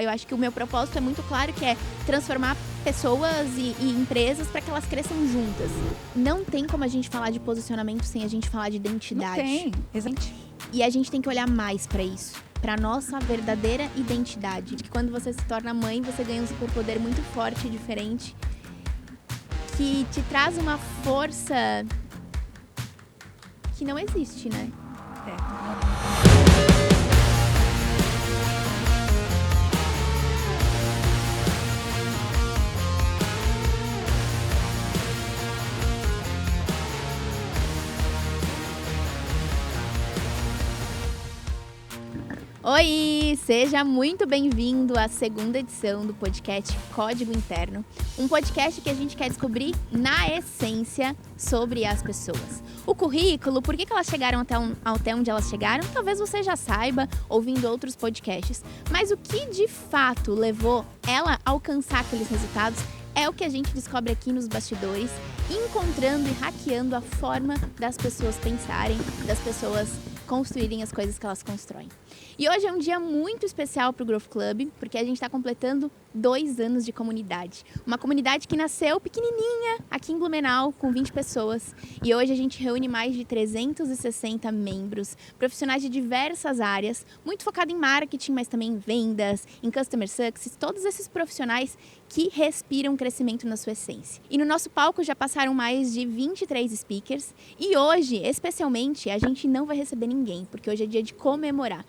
Eu acho que o meu propósito é muito claro, que é transformar pessoas e empresas para que elas cresçam juntas. Não tem como a gente falar de posicionamento sem a gente falar de identidade. Não tem, exatamente. E a gente tem que olhar mais para isso, para nossa verdadeira identidade. Que quando você se torna mãe, você ganha um superpoder muito forte e diferente, que te traz uma força que não existe, né? Oi, seja muito bem-vindo à segunda edição do podcast Código Interno, um podcast que a gente quer descobrir na essência sobre as pessoas. O currículo, por que elas chegaram até onde elas chegaram, talvez você já saiba ouvindo outros podcasts, mas o que de fato levou ela a alcançar aqueles resultados é o que a gente descobre aqui nos bastidores, encontrando e hackeando a forma das pessoas pensarem, das pessoas construírem as coisas que elas constroem. E hoje é um dia muito especial para o Growth Club, porque a gente está completando 2 anos de comunidade. Uma comunidade que nasceu pequenininha aqui em Blumenau, com 20 pessoas. E hoje a gente reúne mais de 360 membros, profissionais de diversas áreas, muito focado em marketing, mas também em vendas, em customer success, todos esses profissionais que respiram crescimento na sua essência. E no nosso palco já passaram mais de 23 speakers e hoje, especialmente, a gente não vai receber ninguém, porque hoje é dia de comemorar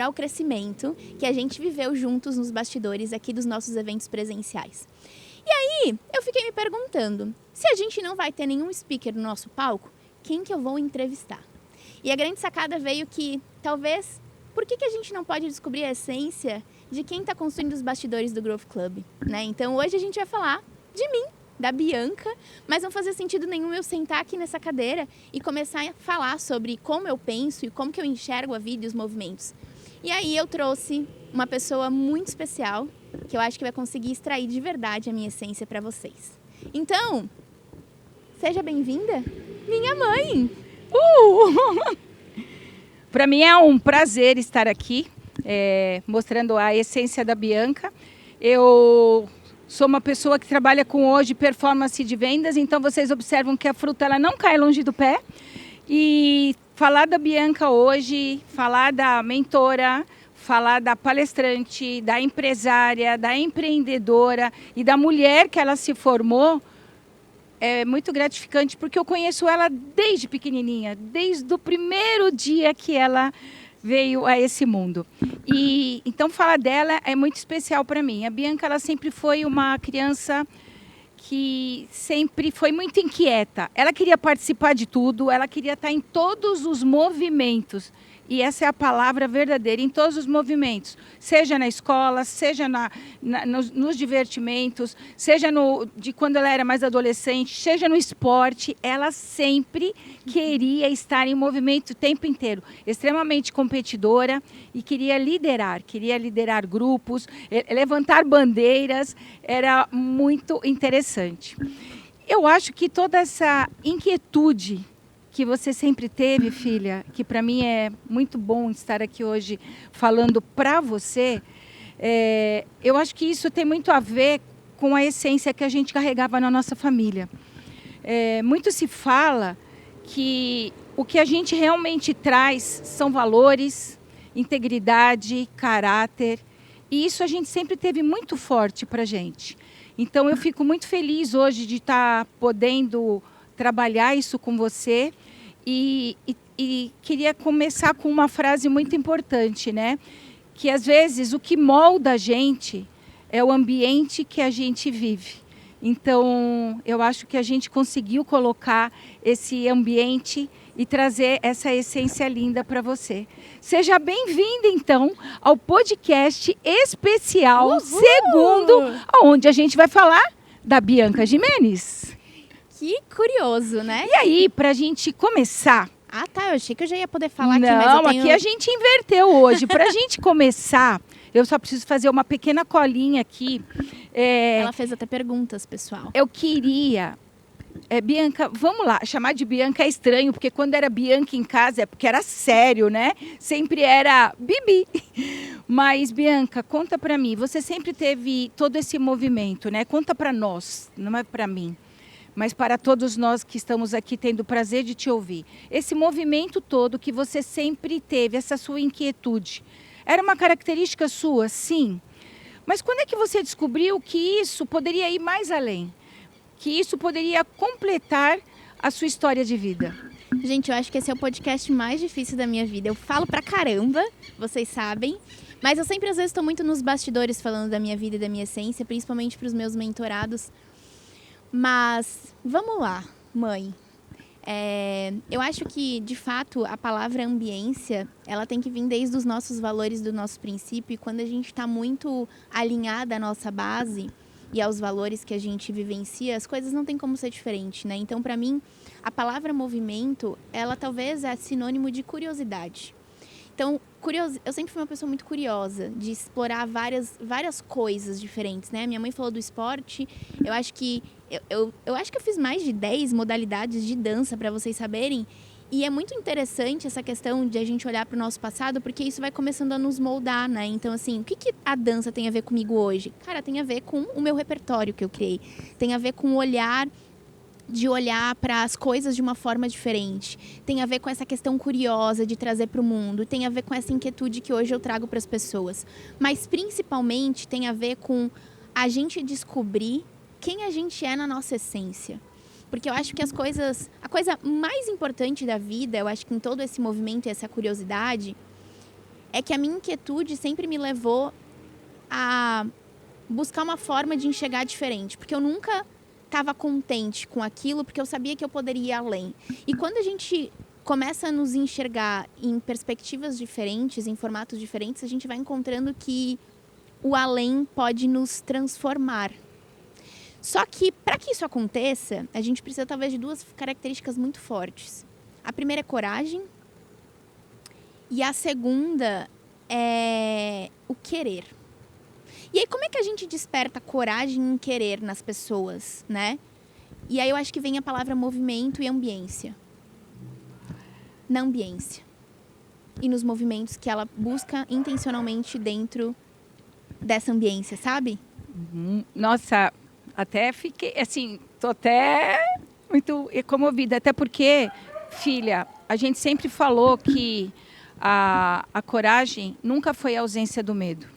o crescimento que a gente viveu juntos nos bastidores aqui dos nossos eventos presenciais. E aí, eu fiquei me perguntando, se a gente não vai ter nenhum speaker no nosso palco, quem que eu vou entrevistar? E a grande sacada veio que, talvez, por que a gente não pode descobrir a essência de quem está construindo os bastidores do Growth Club, né? Então, hoje a gente vai falar de mim, da Bianca, mas não fazia sentido nenhum eu sentar aqui nessa cadeira e começar a falar sobre como eu penso e como que eu enxergo a vida e os movimentos. E aí eu trouxe uma pessoa muito especial, que eu acho que vai conseguir extrair de verdade a minha essência para vocês. Então, seja bem-vinda, minha mãe! Para mim é um prazer estar aqui, mostrando a essência da Bianca. Eu sou uma pessoa que trabalha com hoje performance de vendas, então vocês observam que a fruta ela não cai longe do pé. E falar da Bianca hoje, falar da mentora, falar da palestrante, da empresária, da empreendedora e da mulher que ela se formou, é muito gratificante, porque eu conheço ela desde pequenininha, desde o primeiro dia que ela veio a esse mundo. E então falar dela é muito especial para mim. A Bianca ela sempre foi uma criança que sempre foi muito inquieta. Ela queria participar de tudo, ela queria estar em todos os movimentos. E essa é a palavra verdadeira, em todos os movimentos. Seja na escola, seja nos divertimentos, seja de quando ela era mais adolescente, seja no esporte. Ela sempre queria estar em movimento o tempo inteiro. Extremamente competidora e queria liderar grupos, levantar bandeiras. Era muito interessante. Eu acho que toda essa inquietude que você sempre teve, filha, que para mim é muito bom estar aqui hoje falando para você, eu acho que isso tem muito a ver com a essência que a gente carregava na nossa família. Muito se fala que o que a gente realmente traz são valores, integridade, caráter, e isso a gente sempre teve muito forte para a gente. Então eu fico muito feliz hoje de estar podendo trabalhar isso com você e queria começar com uma frase muito importante, né? Que às vezes o que molda a gente é o ambiente que a gente vive. Então eu acho que a gente conseguiu colocar esse ambiente e trazer essa essência linda para você. Seja bem-vinda então ao podcast especial segundo, onde a gente vai falar da Bianca Gimenez. Que curioso, né? E aí, pra gente começar... Ah, tá. Eu achei que eu já ia poder falar aqui, Não, mas eu tenho... aqui a gente inverteu hoje. Pra gente começar, eu só preciso fazer uma pequena colinha aqui. Ela fez até perguntas, pessoal. Eu queria Bianca, vamos lá, chamar de Bianca é estranho, porque quando era Bianca em casa é porque era sério, né? Sempre era Bibi. Mas, Bianca, conta para mim, você sempre teve todo esse movimento, né? Conta para nós, não é para mim, mas para todos nós que estamos aqui tendo o prazer de te ouvir. Esse movimento todo que você sempre teve, essa sua inquietude, era uma característica sua, sim. Mas quando é que você descobriu que isso poderia ir mais além? Que isso poderia completar a sua história de vida? Gente, eu acho que esse é o podcast mais difícil da minha vida. Eu falo pra caramba, vocês sabem. Mas eu sempre, às vezes, estou muito nos bastidores falando da minha vida e da minha essência, principalmente para os meus mentorados. Mas, vamos lá, mãe. Eu acho que, de fato, a palavra ambiência, ela tem que vir desde os nossos valores, do nosso princípio. E quando a gente está muito alinhada à nossa base e aos valores que a gente vivencia, as coisas não tem como ser diferente, né? Então, para mim, a palavra movimento, ela talvez é sinônimo de curiosidade. Então, eu sempre fui uma pessoa muito curiosa, de explorar várias coisas diferentes, né? Minha mãe falou do esporte, eu acho que eu acho que eu fiz mais de 10 modalidades de dança, para vocês saberem. E é muito interessante essa questão de a gente olhar para o nosso passado, porque isso vai começando a nos moldar, né? Então, assim, o que a dança tem a ver comigo hoje? Cara, tem a ver com o meu repertório que eu criei. Tem a ver com o olhar para as coisas de uma forma diferente. Tem a ver com essa questão curiosa de trazer para o mundo. Tem a ver com essa inquietude que hoje eu trago para as pessoas. Mas, principalmente, tem a ver com a gente descobrir quem a gente é na nossa essência. Porque eu acho que a coisa mais importante da vida, eu acho que em todo esse movimento e essa curiosidade, é que a minha inquietude sempre me levou a buscar uma forma de enxergar diferente. Porque eu nunca estava contente com aquilo, porque eu sabia que eu poderia ir além. E quando a gente começa a nos enxergar em perspectivas diferentes, em formatos diferentes, a gente vai encontrando que o além pode nos transformar. Só que, para que isso aconteça, a gente precisa talvez de duas características muito fortes. A primeira é coragem e a segunda é o querer. E aí, como é que a gente desperta coragem e querer nas pessoas, né? E aí eu acho que vem a palavra movimento e ambiência. Na ambiência. E nos movimentos que ela busca intencionalmente dentro dessa ambiência, sabe? Nossa, até fiquei, assim, tô até muito comovida. Até porque, filha, a gente sempre falou que a coragem nunca foi a ausência do medo.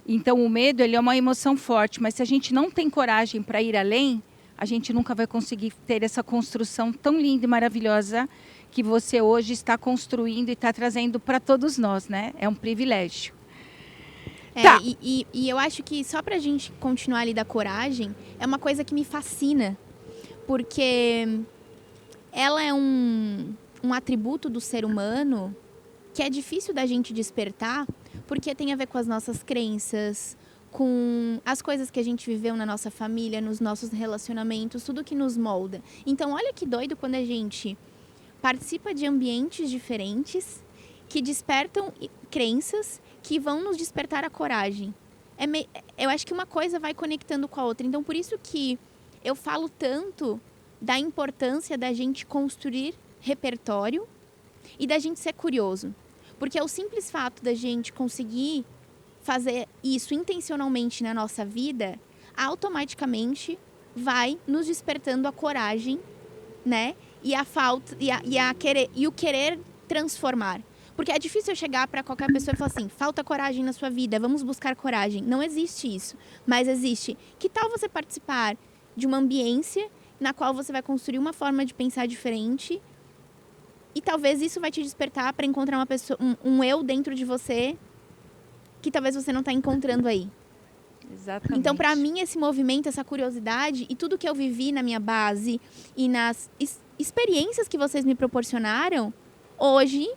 Então, o medo, ele é uma emoção forte, mas se a gente não tem coragem para ir além, a gente nunca vai conseguir ter essa construção tão linda e maravilhosa que você hoje está construindo e está trazendo para todos nós, né? É um privilégio. Tá. E eu acho que só pra gente continuar ali da coragem, é uma coisa que me fascina, porque ela é um atributo do ser humano que é difícil da gente despertar, porque tem a ver com as nossas crenças, com as coisas que a gente viveu na nossa família, nos nossos relacionamentos, tudo que nos molda. Então, olha que doido quando a gente participa de ambientes diferentes que despertam crenças que vão nos despertar a coragem. Eu acho que uma coisa vai conectando com a outra. Então, por isso que eu falo tanto da importância da gente construir repertório e da gente ser curioso. Porque é o simples fato da gente conseguir fazer isso intencionalmente na nossa vida, automaticamente vai nos despertando a coragem, né? E o querer transformar. Porque é difícil eu chegar para qualquer pessoa e falar assim, falta coragem na sua vida, vamos buscar coragem. Não existe isso, mas existe. Que tal você participar de uma ambiência na qual você vai construir uma forma de pensar diferente e talvez isso vai te despertar para encontrar uma pessoa, um eu dentro de você que talvez você não está encontrando aí. Exatamente. Então, para mim, esse movimento, essa curiosidade e tudo que eu vivi na minha base e nas experiências que vocês me proporcionaram, hoje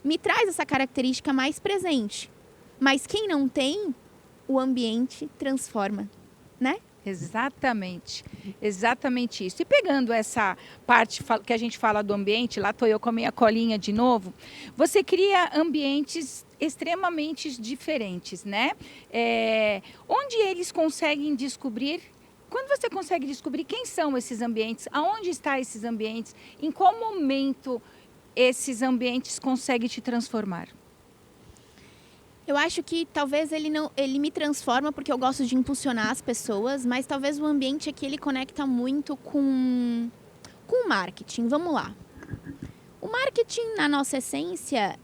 me traz essa característica mais presente. Mas quem não tem, o ambiente transforma, né? Exatamente, exatamente isso. E pegando essa parte que a gente fala do ambiente, lá estou eu com a minha colinha de novo, você cria ambientes extremamente diferentes, né? Onde eles conseguem descobrir Quando você consegue descobrir quem são esses ambientes, aonde estão esses ambientes, em qual momento esses ambientes conseguem te transformar? Eu acho que talvez ele me transforma porque eu gosto de impulsionar as pessoas, mas talvez o ambiente aqui ele conecta muito com o marketing. Vamos lá. O marketing, na nossa essência,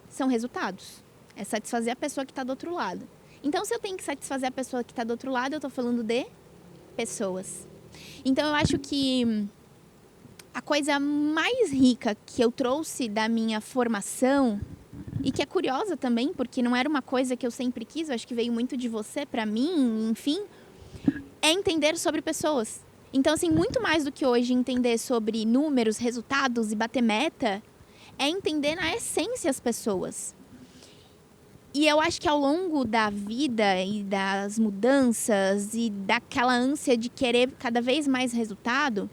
são resultados. É satisfazer a pessoa que está do outro lado. Então, se eu tenho que satisfazer a pessoa que está do outro lado, eu estou falando de pessoas. Então, eu acho que a coisa mais rica que eu trouxe da minha formação, e que é curiosa também, porque não era uma coisa que eu sempre quis, eu acho que veio muito de você para mim, enfim, é entender sobre pessoas. Então, assim, muito mais do que hoje entender sobre números, resultados e bater meta, é entender na essência as pessoas. E eu acho que ao longo da vida e das mudanças e daquela ânsia de querer cada vez mais resultado,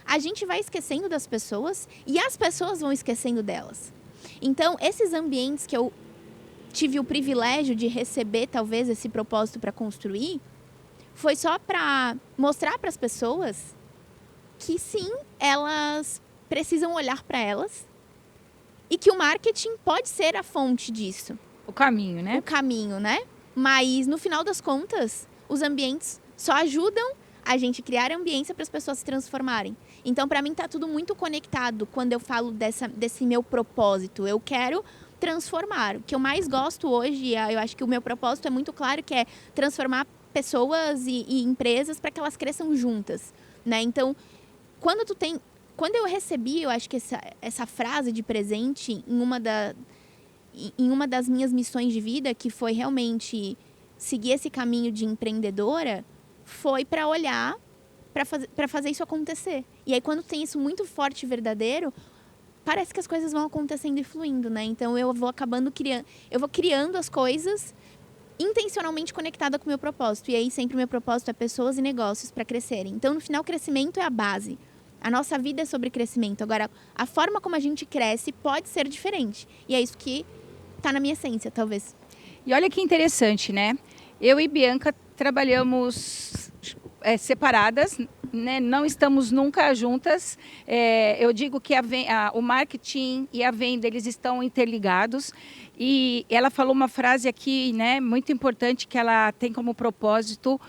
a gente vai esquecendo das pessoas e as pessoas vão esquecendo delas. Então, esses ambientes que eu tive o privilégio de receber, talvez, esse propósito para construir, foi só para mostrar para as pessoas que, sim, elas precisam olhar para elas e que o marketing pode ser a fonte disso. O caminho, né? O caminho, né? Mas, no final das contas, os ambientes só ajudam a gente criar ambiência para as pessoas se transformarem. Então, para mim, tá tudo muito conectado quando eu falo desse meu propósito. Eu quero transformar. O que eu mais gosto hoje, eu acho que o meu propósito é muito claro, que é transformar pessoas e empresas para que elas cresçam juntas, né? Então, quando eu recebi, eu acho que essa frase de presente em uma das minhas missões de vida, que foi realmente seguir esse caminho de empreendedora, foi para olhar, para fazer isso acontecer. E aí, quando tem isso muito forte e verdadeiro, parece que as coisas vão acontecendo e fluindo, né? Então, eu vou criando as coisas intencionalmente conectada com o meu propósito. E aí, sempre o meu propósito é pessoas e negócios para crescerem. Então, no final, crescimento é a base. A nossa vida é sobre crescimento. Agora, a forma como a gente cresce pode ser diferente. E é isso que está na minha essência, talvez. E olha que interessante, né? Eu e Bianca trabalhamos separadas, né? Não estamos nunca juntas. Eu digo que o marketing e a venda, eles estão interligados. E ela falou uma frase aqui, né, muito importante, que ela tem como propósito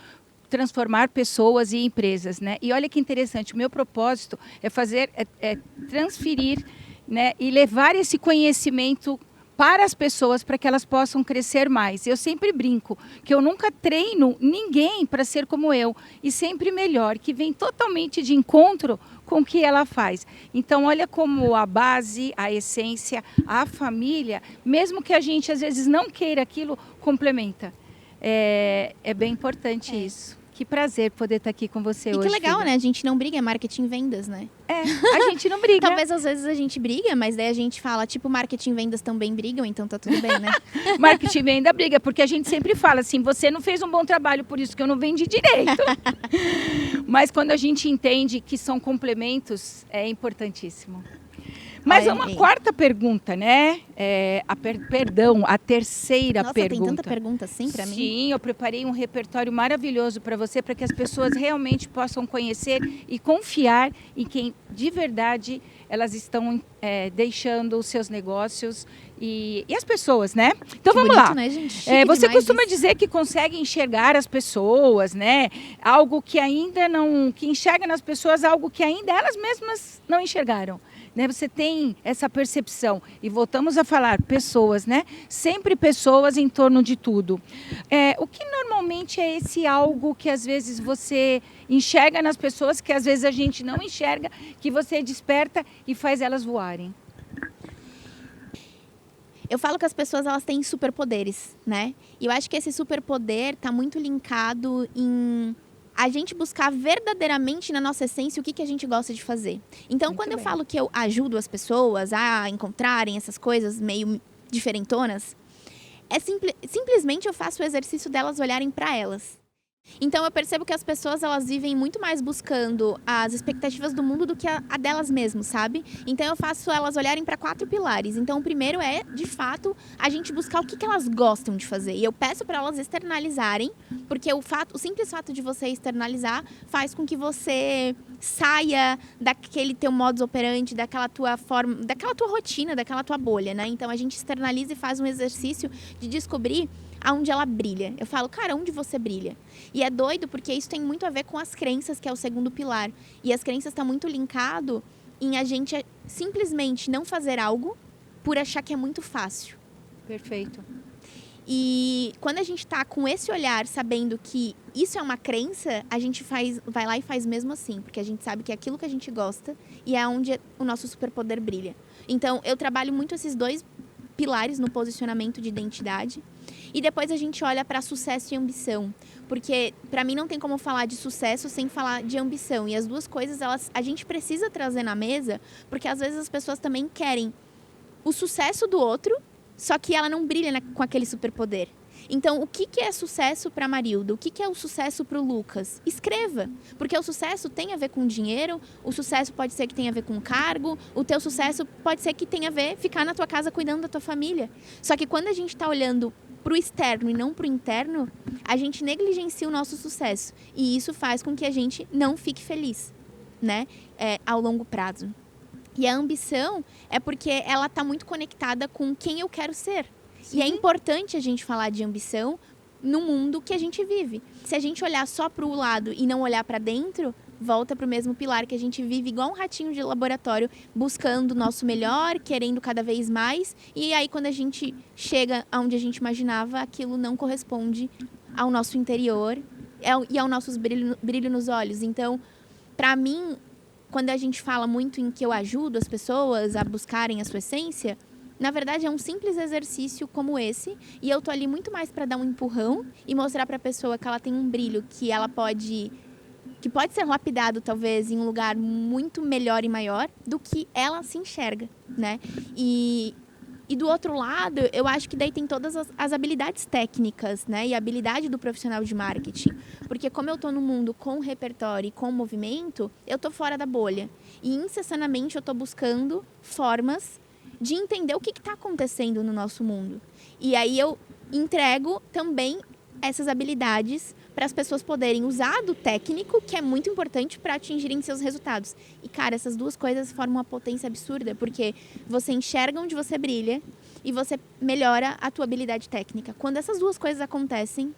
transformar pessoas e empresas, né? E olha que interessante, o meu propósito é transferir, né, e levar esse conhecimento para as pessoas, para que elas possam crescer mais. Eu sempre brinco que eu nunca treino ninguém para ser como eu, e sempre melhor, que vem totalmente de encontro com o que ela faz. Então, olha como a base, a essência, a família, mesmo que a gente às vezes não queira aquilo, complementa. É bem importante isso. Que prazer poder estar aqui com você hoje. E que legal, filha. né? A gente não briga, é marketing e vendas, né? A gente não briga. Talvez às vezes a gente briga, mas daí a gente fala, tipo, marketing e vendas também brigam, então tá tudo bem, né? Marketing e venda briga, porque a gente sempre fala assim, você não fez um bom trabalho, por isso que eu não vendi direito. Mas quando a gente entende que são complementos, é importantíssimo. Mas é uma quarta pergunta, né? A terceira Nossa, pergunta. Tem tanta pergunta assim para mim? Sim, eu preparei um repertório maravilhoso para você, para que as pessoas realmente possam conhecer e confiar em quem de verdade elas estão deixando os seus negócios e as pessoas, né? Então que vamos bonito, lá. Né, gente? Você costuma isso. dizer que consegue enxergar as pessoas, né? Algo que ainda não... Que enxerga nas pessoas algo que ainda elas mesmas não enxergaram. Né? Você tem essa percepção. E voltamos a falar, pessoas, né? Sempre pessoas em torno de tudo. O que normalmente é esse algo que às vezes você enxerga nas pessoas, que às vezes a gente não enxerga, que você desperta e faz elas voarem? Eu falo que as pessoas elas têm superpoderes, né? E eu acho que esse superpoder está muito linkado em a gente buscar verdadeiramente na nossa essência o que a gente gosta de fazer. Então, Muito quando eu bem. falo que eu ajudo as pessoas a encontrarem essas coisas meio diferentonas, simplesmente eu faço o exercício delas olharem para elas. Então eu percebo que as pessoas, elas vivem muito mais buscando as expectativas do mundo do que a delas mesmas, sabe? Então eu faço elas olharem para 4 pilares. Então o primeiro é, de fato, a gente buscar o que elas gostam de fazer. E eu peço para elas externalizarem, porque o simples fato de você externalizar faz com que você saia daquele teu modus operandi, daquela tua forma, daquela tua rotina, daquela tua bolha, né? Então a gente externaliza e faz um exercício de descobrir aonde ela brilha. Eu falo, cara, onde você brilha? E é doido porque isso tem muito a ver com as crenças, que é o segundo pilar. E as crenças estão muito linkado em a gente simplesmente não fazer algo por achar que é muito fácil. Perfeito. E quando a gente tá com esse olhar, sabendo que isso é uma crença, a gente vai lá e faz mesmo assim. Porque a gente sabe que é aquilo que a gente gosta e é onde o nosso superpoder brilha. Então, eu trabalho muito esses 2 pilares no posicionamento de identidade. E depois a gente olha para sucesso e ambição. Porque para mim não tem como falar de sucesso sem falar de ambição. E as duas coisas, a gente precisa trazer na mesa, porque às vezes as pessoas também querem o sucesso do outro, só que ela não brilha com aquele superpoder. Então, o que é sucesso para a Marilda? O que é o sucesso para o Lucas? Escreva, porque o sucesso tem a ver com dinheiro, o sucesso pode ser que tenha a ver com cargo, o teu sucesso pode ser que tenha a ver ficar na tua casa cuidando da tua família. Só que quando a gente está olhando para o externo e não para o interno, a gente negligencia o nosso sucesso. E isso faz com que a gente não fique feliz, né? Ao longo prazo. E a ambição é porque ela está muito conectada com quem eu quero ser. Sim. E é importante a gente falar de ambição no mundo que a gente vive. Se a gente olhar só para o lado e não olhar para dentro, volta para o mesmo pilar que a gente vive igual um ratinho de laboratório, buscando o nosso melhor, querendo cada vez mais. E aí, quando a gente chega aonde a gente imaginava, aquilo não corresponde ao nosso interior e ao nosso brilho nos olhos. Então, para mim, quando a gente fala muito em que eu ajudo as pessoas a buscarem a sua essência, na verdade é um simples exercício como esse, e eu tô ali muito mais para dar um empurrão e mostrar para a pessoa que ela tem um brilho que pode ser lapidado talvez em um lugar muito melhor e maior do que ela se enxerga, né? E do outro lado, eu acho que daí tem todas as habilidades técnicas, né? E a habilidade do profissional de marketing. Porque como eu tô no mundo com repertório e com movimento, eu tô fora da bolha. E incessantemente eu tô buscando formas de entender o que está acontecendo no nosso mundo. E aí eu entrego também essas habilidades para as pessoas poderem usar do técnico, que é muito importante para atingirem seus resultados. E, cara, essas duas coisas formam uma potência absurda, porque você enxerga onde você brilha e você melhora a tua habilidade técnica. Quando essas duas coisas acontecem,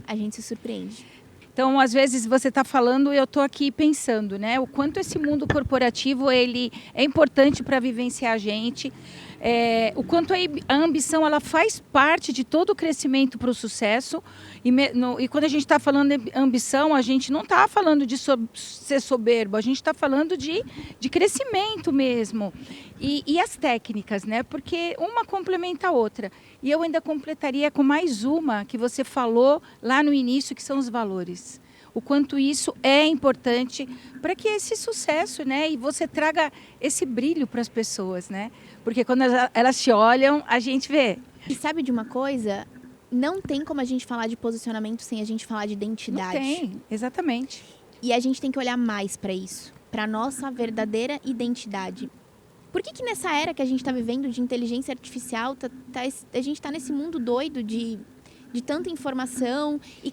a gente se surpreende. Então, às vezes você está falando e eu estou aqui pensando, né? O quanto esse mundo corporativo ele é importante para vivenciar a gente, o quanto a ambição ela faz parte de todo o crescimento para o sucesso. E quando a gente está falando de ambição, a gente não está falando de ser soberbo, a gente está falando de crescimento mesmo. E as técnicas, né? Porque uma complementa a outra. E eu ainda completaria com mais uma que você falou lá no início, que são os valores. O quanto isso é importante para que esse sucesso, né? E você traga esse brilho para as pessoas, né? Porque quando elas te olham, a gente vê. E sabe de uma coisa? Não tem como a gente falar de posicionamento sem a gente falar de identidade. Não tem, exatamente. E a gente tem que olhar mais para isso, para a nossa verdadeira identidade. Por que nessa era que a gente está vivendo de inteligência artificial, a gente está nesse mundo doido de tanta informação e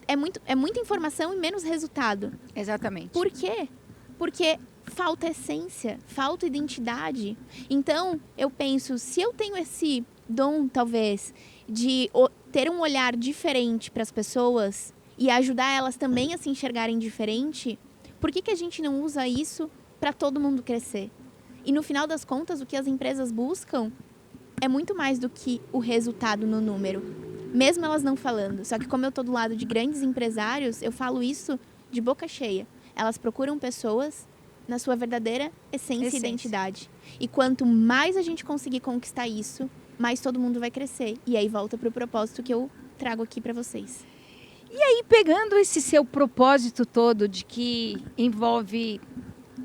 é muita informação e menos resultado? Exatamente. Por quê? Porque falta essência, falta identidade. Então, eu penso, se eu tenho esse dom, talvez, de ter um olhar diferente para as pessoas e ajudar elas também a se enxergarem diferente, por que a gente não usa isso para todo mundo crescer? E no final das contas, o que as empresas buscam é muito mais do que o resultado no número. Mesmo elas não falando. Só que como eu estou do lado de grandes empresários, eu falo isso de boca cheia. Elas procuram pessoas na sua verdadeira essência e identidade. E quanto mais a gente conseguir conquistar isso, mais todo mundo vai crescer. E aí volta para o propósito que eu trago aqui para vocês. E aí, pegando esse seu propósito todo de que envolve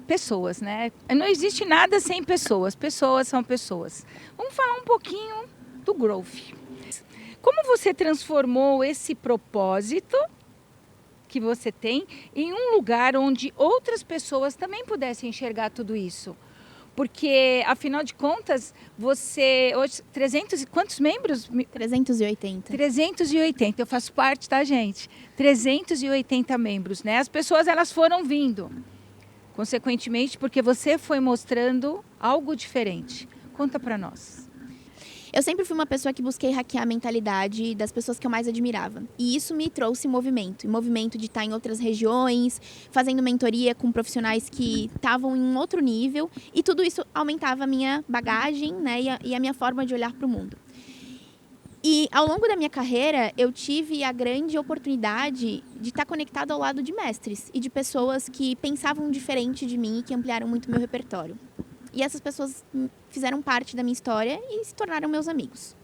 pessoas, né? Não existe nada sem pessoas. Pessoas são pessoas. Vamos falar um pouquinho do growth. Como você transformou esse propósito que você tem em um lugar onde outras pessoas também pudessem enxergar tudo isso. Porque, afinal de contas, você... Hoje, 300 e quantos membros? 380. 380, eu faço parte, tá, gente? 380 membros, né? As pessoas, elas foram vindo, consequentemente, porque você foi mostrando algo diferente. Conta pra nós. Eu sempre fui uma pessoa que busquei hackear a mentalidade das pessoas que eu mais admirava. E isso me trouxe movimento. Movimento de estar em outras regiões, fazendo mentoria com profissionais que estavam em um outro nível. E tudo isso aumentava a minha bagagem, né, e a minha forma de olhar para o mundo. E ao longo da minha carreira, eu tive a grande oportunidade de estar conectada ao lado de mestres e de pessoas que pensavam diferente de mim e que ampliaram muito meu repertório. E essas pessoas fizeram parte da minha história e se tornaram meus amigos.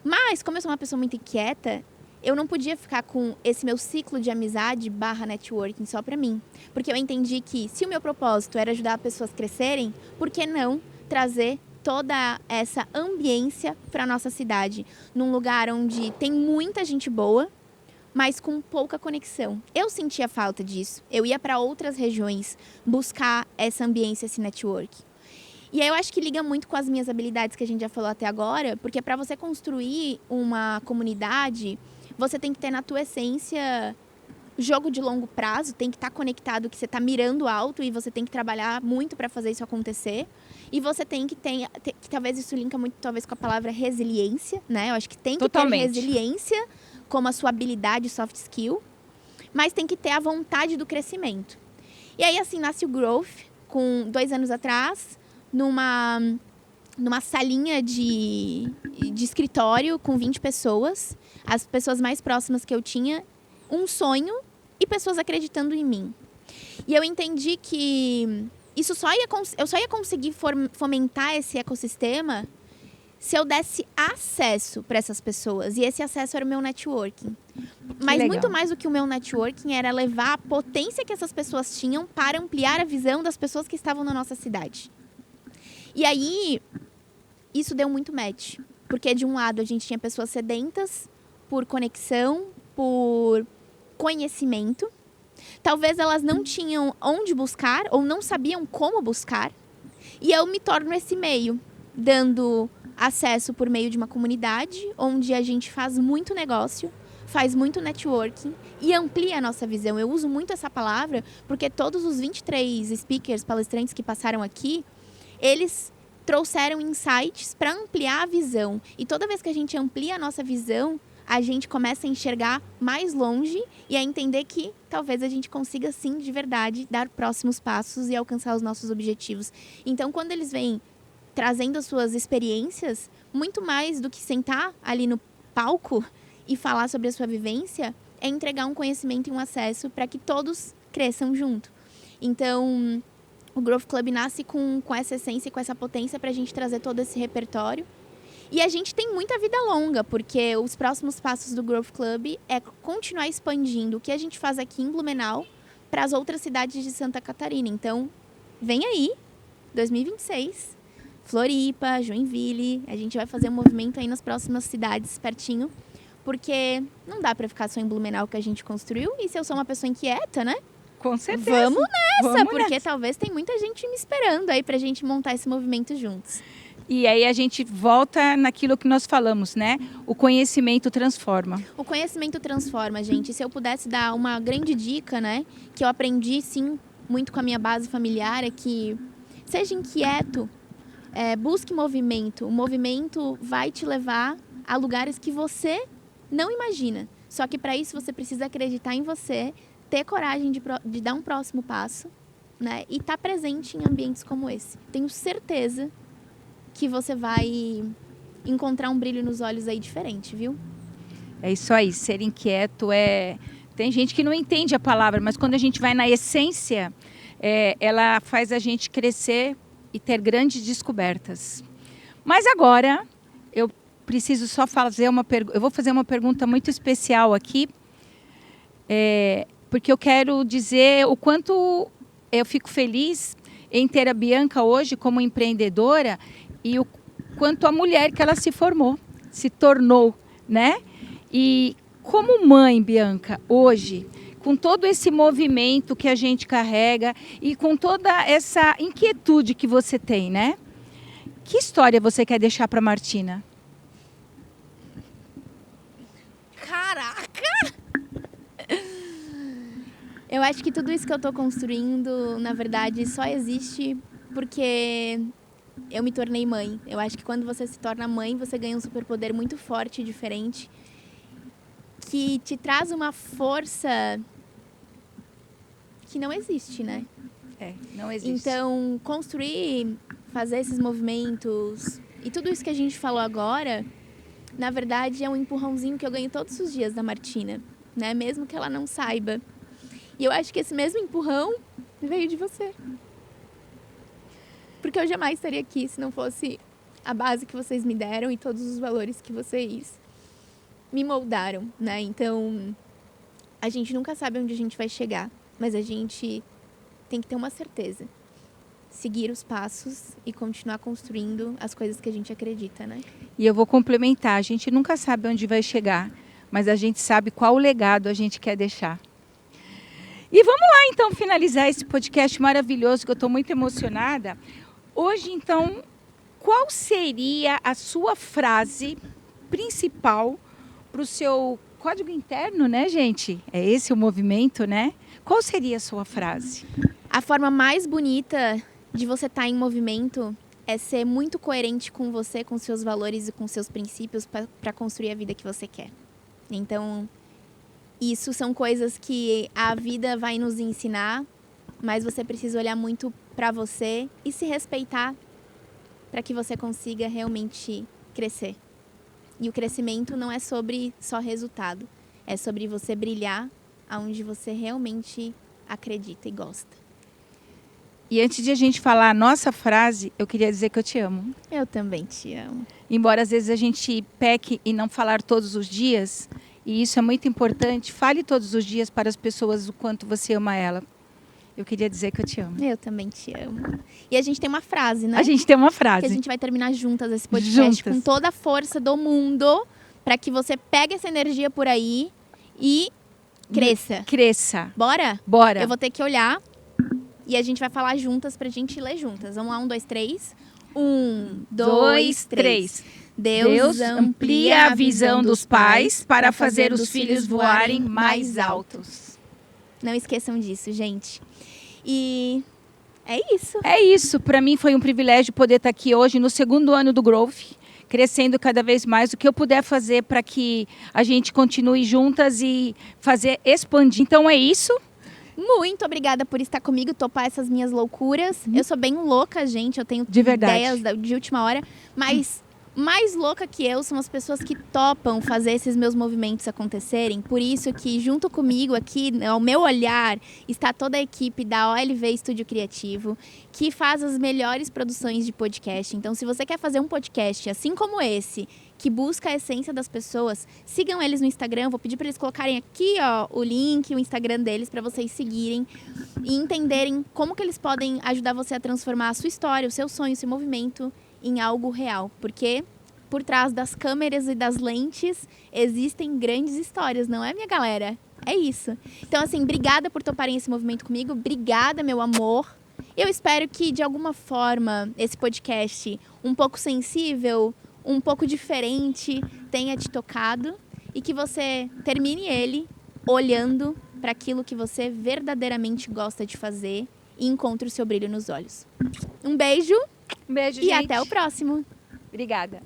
Mas, como eu sou uma pessoa muito inquieta, eu não podia ficar com esse meu ciclo de amizade / networking só pra mim. Porque eu entendi que se o meu propósito era ajudar pessoas a crescerem, por que não trazer toda essa ambiência para nossa cidade? Num lugar onde tem muita gente boa, mas com pouca conexão. Eu sentia falta disso. Eu ia para outras regiões buscar essa ambiência, esse network. E aí eu acho que liga muito com as minhas habilidades que a gente já falou até agora, porque para você construir uma comunidade, você tem que ter na tua essência jogo de longo prazo, tem que estar conectado, que você está mirando alto e você tem que trabalhar muito para fazer isso acontecer. E você tem que ter, que talvez isso linka muito talvez com a palavra resiliência, né? Eu acho que tem que ter resiliência como a sua habilidade, soft skill, mas tem que ter a vontade do crescimento. E aí assim nasce o Growth, com 2 anos atrás, numa salinha de escritório com 20 pessoas, as pessoas mais próximas que eu tinha, um sonho e pessoas acreditando em mim. E eu entendi que eu só ia conseguir fomentar esse ecossistema se eu desse acesso para essas pessoas. E esse acesso era o meu networking. Mas muito mais do que o meu networking era levar a potência que essas pessoas tinham para ampliar a visão das pessoas que estavam na nossa cidade. E aí, isso deu muito match. Porque, de um lado, a gente tinha pessoas sedentas por conexão, por conhecimento. Talvez elas não tinham onde buscar ou não sabiam como buscar. E eu me torno esse meio, dando acesso por meio de uma comunidade onde a gente faz muito negócio, faz muito networking e amplia a nossa visão. Eu uso muito essa palavra porque todos os 23 speakers, palestrantes que passaram aqui, eles trouxeram insights para ampliar a visão. E toda vez que a gente amplia a nossa visão, a gente começa a enxergar mais longe e a entender que talvez a gente consiga, sim, de verdade, dar próximos passos e alcançar os nossos objetivos. Então, quando eles vêm trazendo as suas experiências, muito mais do que sentar ali no palco e falar sobre a sua vivência, é entregar um conhecimento e um acesso para que todos cresçam junto. Então, o Growth Club nasce com essa essência e com essa potência para a gente trazer todo esse repertório. E a gente tem muita vida longa, porque os próximos passos do Growth Club é continuar expandindo o que a gente faz aqui em Blumenau para as outras cidades de Santa Catarina. Então, vem aí, 2026, Floripa, Joinville, a gente vai fazer um movimento aí nas próximas cidades pertinho, porque não dá para ficar só em Blumenau que a gente construiu. E se eu sou uma pessoa inquieta, né? Com certeza. Vamos nessa, porque talvez tem muita gente me esperando aí pra gente montar esse movimento juntos. E aí a gente volta naquilo que nós falamos, né? O conhecimento transforma. O conhecimento transforma, gente. Se eu pudesse dar uma grande dica, né? Que eu aprendi, sim, muito com a minha base familiar, é que seja inquieto, busque movimento. O movimento vai te levar a lugares que você não imagina. Só que para isso você precisa acreditar em você, ter coragem de dar um próximo passo, né? E estar presente em ambientes como esse. Tenho certeza que você vai encontrar um brilho nos olhos aí diferente, viu? É isso aí, ser inquieto Tem gente que não entende a palavra, mas quando a gente vai na essência, ela faz a gente crescer e ter grandes descobertas. Mas agora, eu preciso só fazer uma pergunta. Eu vou fazer uma pergunta muito especial aqui, porque eu quero dizer o quanto eu fico feliz em ter a Bianca hoje como empreendedora e o quanto a mulher que ela se formou, se tornou, né? E como mãe, Bianca, hoje, com todo esse movimento que a gente carrega e com toda essa inquietude que você tem, né? Que história você quer deixar para Martina? Caraca! Eu acho que tudo isso que eu tô construindo, na verdade, só existe porque eu me tornei mãe. Eu acho que quando você se torna mãe, você ganha um superpoder muito forte e diferente, que te traz uma força que não existe, né? Não existe. Então, construir, fazer esses movimentos e tudo isso que a gente falou agora, na verdade, é um empurrãozinho que eu ganho todos os dias da Martina, né? Mesmo que ela não saiba. E eu acho que esse mesmo empurrão veio de você. Porque eu jamais estaria aqui se não fosse a base que vocês me deram e todos os valores que vocês me moldaram, né? Então, a gente nunca sabe onde a gente vai chegar, mas a gente tem que ter uma certeza. Seguir os passos e continuar construindo as coisas que a gente acredita, né? E eu vou complementar, a gente nunca sabe onde vai chegar, mas a gente sabe qual legado a gente quer deixar. E vamos lá, então, finalizar esse podcast maravilhoso, que eu estou muito emocionada. Hoje, então, qual seria a sua frase principal para o seu código interno, né, gente? É esse o movimento, né? Qual seria a sua frase? A forma mais bonita de você estar em movimento é ser muito coerente com você, com seus valores e com seus princípios para construir a vida que você quer. Então, isso são coisas que a vida vai nos ensinar, mas você precisa olhar muito para você e se respeitar para que você consiga realmente crescer. E o crescimento não é sobre só resultado, é sobre você brilhar aonde você realmente acredita e gosta. E antes de a gente falar a nossa frase, eu queria dizer que eu te amo. Eu também te amo. Embora às vezes a gente peque em não falar todos os dias, e isso é muito importante, fale todos os dias para as pessoas o quanto você ama ela. Eu queria dizer que eu te amo. Eu também te amo. E a gente tem uma frase, né? A gente tem uma frase. Que a gente vai terminar juntas esse podcast com toda a força do mundo, para que você pegue essa energia por aí e cresça. Cresça. Bora? Bora. Eu vou ter que olhar e a gente vai falar juntas pra gente ler juntas. Vamos lá, 1, 2, 3. 1, 2, 3. Deus amplia a visão dos pais para fazer os filhos voarem mais altos. Não esqueçam disso, gente. E é isso. É isso. Para mim foi um privilégio poder estar aqui hoje no 2º ano do Growth, crescendo cada vez mais. O que eu puder fazer para que a gente continue juntas e fazer expandir. Então é isso. Muito obrigada por estar comigo, topar essas minhas loucuras. Eu sou bem louca, gente. Eu tenho ideias de última hora, mas mais louca que eu são as pessoas que topam fazer esses meus movimentos acontecerem. Por isso que junto comigo aqui, ao meu olhar, está toda a equipe da OLV Estúdio Criativo, que faz as melhores produções de podcast. Então, se você quer fazer um podcast assim como esse, que busca a essência das pessoas, sigam eles no Instagram. Vou pedir para eles colocarem aqui, ó, o link, o Instagram deles, para vocês seguirem e entenderem como que eles podem ajudar você a transformar a sua história, o seu sonho, o seu movimento em algo real. Porque por trás das câmeras e das lentes existem grandes histórias, não é, minha galera? É isso. Então, assim, obrigada por toparem esse movimento comigo. Obrigada, meu amor. Eu espero que, de alguma forma, esse podcast um pouco sensível, um pouco diferente, tenha te tocado e que você termine ele olhando para aquilo que você verdadeiramente gosta de fazer e encontre o seu brilho nos olhos. Um beijo. Um beijo, e gente. até o próximo. Obrigada.